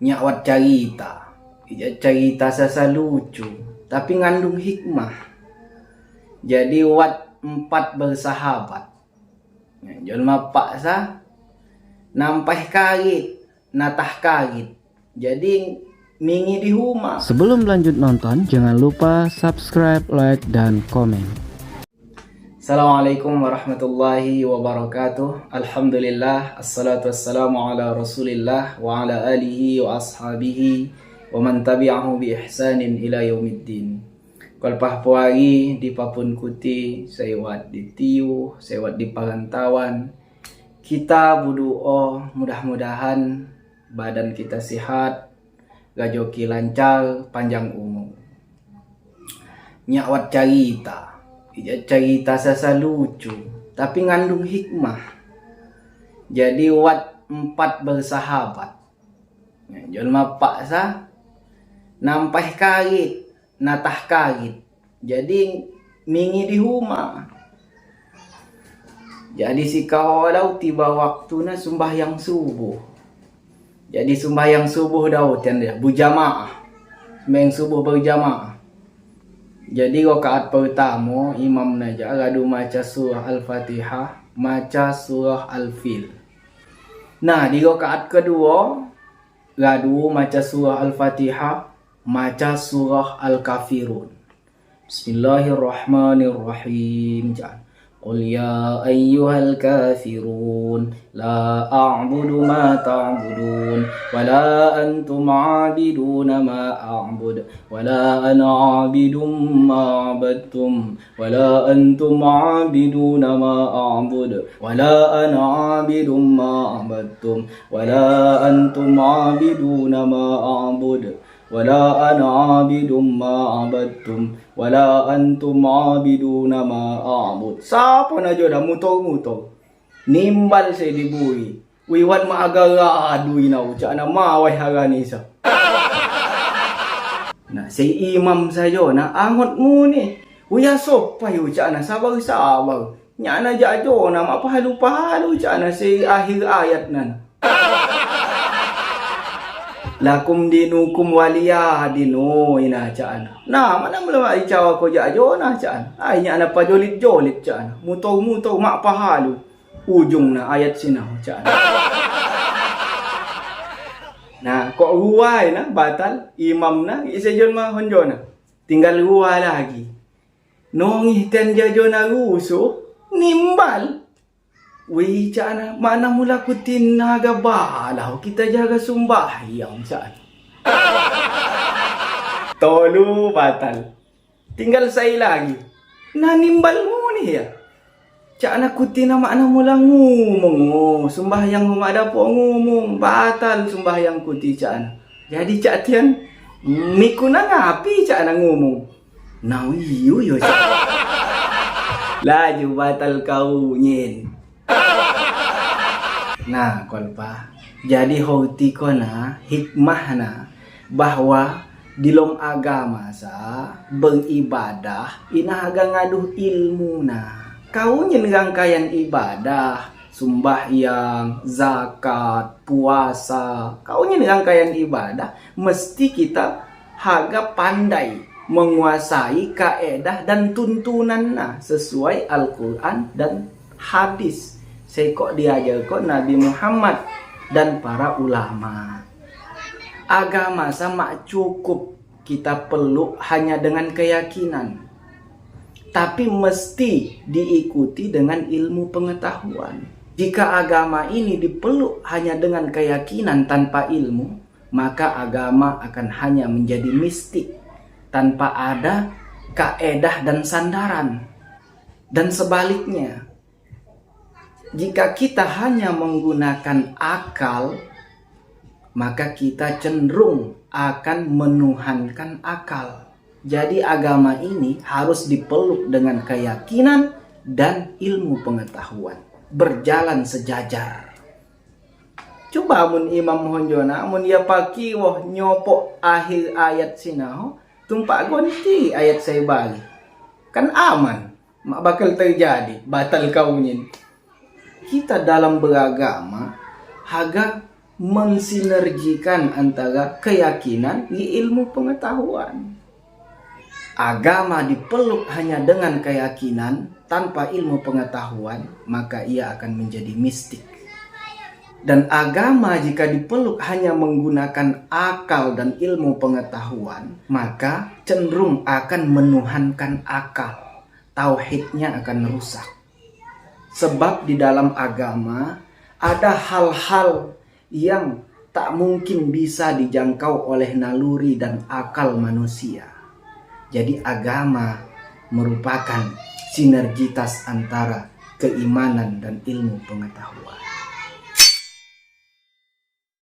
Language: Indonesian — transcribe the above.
Nyak wat cerita sasa lucu tapi ngandung hikmah. Jadi wat empat bersahabat. Jolma paksa nampah karit natah karit. Jadi mingi di rumah. Sebelum lanjut nonton, jangan lupa subscribe, like, dan komen. Assalamualaikum warahmatullahi wabarakatuh. Alhamdulillah, assalatu wassalamu ala rasulillah wa ala alihi wa ashabihi wa man tabi'ahu bi ihsanin ila yaumiddin. Kalpah puari di Papun Kuti, sewat di Tiu, sewat di Parantauan. Kita berdoa mudah-mudahan badan kita sehat, gajoki lancar, panjang umur. Nyak wat cerita sasa lucu tapi ngandung hikmah. Jadi wat empat bersahabat. Jolma paksa nampah karit natah karit. Jadi mingi di rumah. Jadi si kawalau tiba waktuna sembahyang subuh. Jadi sembahyang subuh dah tianda berjamaah. Sembahyang subuh berjamaah. Jadi rakaat pertama imam naja gadu maca surah Al-Fatihah, maca surah Al-Fil. Nah, di rakaat kedua gadu maca surah Al-Fatihah, maca surah Al-Kafirun. Bismillahirrahmanirrahim. Qul ya ayyuhal kafirun la a'budu ma ta'budun wa la antum 'abiduna ma a'bud wa la ana 'abidum ma 'abadtum wa la antum 'abiduna ma a'bud wa la ana 'abidum ma 'abadtum wa la antum 'abiduna ma a'bud wala ana 'abidum ma 'abadtum wala antum 'abiduna ma a'bud. Siapa na joda mutor-mutor nimbal saya dibui wiwat maagara adui na uca na mawai haranisa. Nah si imam saja na angot mu ni uya sopai uca na sabar-sabar nya na jajo na mapahalu-pahalu uca na si akhir ayat na. Lakum dinukum waliya dinu ina caan. Nah, mana mula icawa ko jajo na caan. Ay nya na pajolit-jolit caan. Mutor-mutor mak pahalu. Ujung na ayat sinaw caan. Nah, kok huwai na batal imam na isa jon ma honjo na. Tinggal huwa lagi. Nong ihten jajo na ruso nimbal. Wih cana mana mula kutin naga balau kita jaga sembahyang cana. Tolu batal. Tinggal saya lagi. Nah nimbal mu ni ya. Cana kutin mana mula ngomong. Sembahyang ada po ngomong batal sembahyang kuti cana. Jadi cak tian mikuna ngapi cana ngomong. Nah iyo yo cana. Laju batal kau nyin. Nah, kolpa. Jadi hoti kona hikmahna bahwa di lom agama sa beribadah inahaga ngaduh ilmu na. Kau nyen rangkaian ibadah, sembahyang, zakat, puasa. Kau nyen rangkaian ibadah mesti kita haga pandai menguasai kaedah dan tuntunanna sesuai Al-Qur'an dan hadis. Saya kok diajar kok Nabi Muhammad dan para ulama. Agama sama cukup kita peluk hanya dengan keyakinan. Tapi mesti diikuti dengan ilmu pengetahuan. Jika agama ini dipeluk hanya dengan keyakinan tanpa ilmu, maka agama akan hanya menjadi mistik tanpa ada kaedah dan sandaran. Dan sebaliknya, jika kita hanya menggunakan akal, maka kita cenderung akan menuhankan akal. Jadi agama ini harus dipeluk dengan keyakinan dan ilmu pengetahuan. Berjalan sejajar. Coba mun imam honjona, mun ya paki wah nyopok akhir ayat sinau, tumpak gonti ayat saya bagi. Kan aman. Mak bakal terjadi batal kaunin. Kita dalam beragama haga mensinergikan antara keyakinan di ilmu pengetahuan. Agama dipeluk hanya dengan keyakinan tanpa ilmu pengetahuan, maka ia akan menjadi mistik. Dan agama jika dipeluk hanya menggunakan akal dan ilmu pengetahuan, maka cenderung akan menuhankan akal. Tauhidnya akan rusak. Sebab di dalam agama ada hal-hal yang tak mungkin bisa dijangkau oleh naluri dan akal manusia. Jadi agama merupakan sinergitas antara keimanan dan ilmu pengetahuan.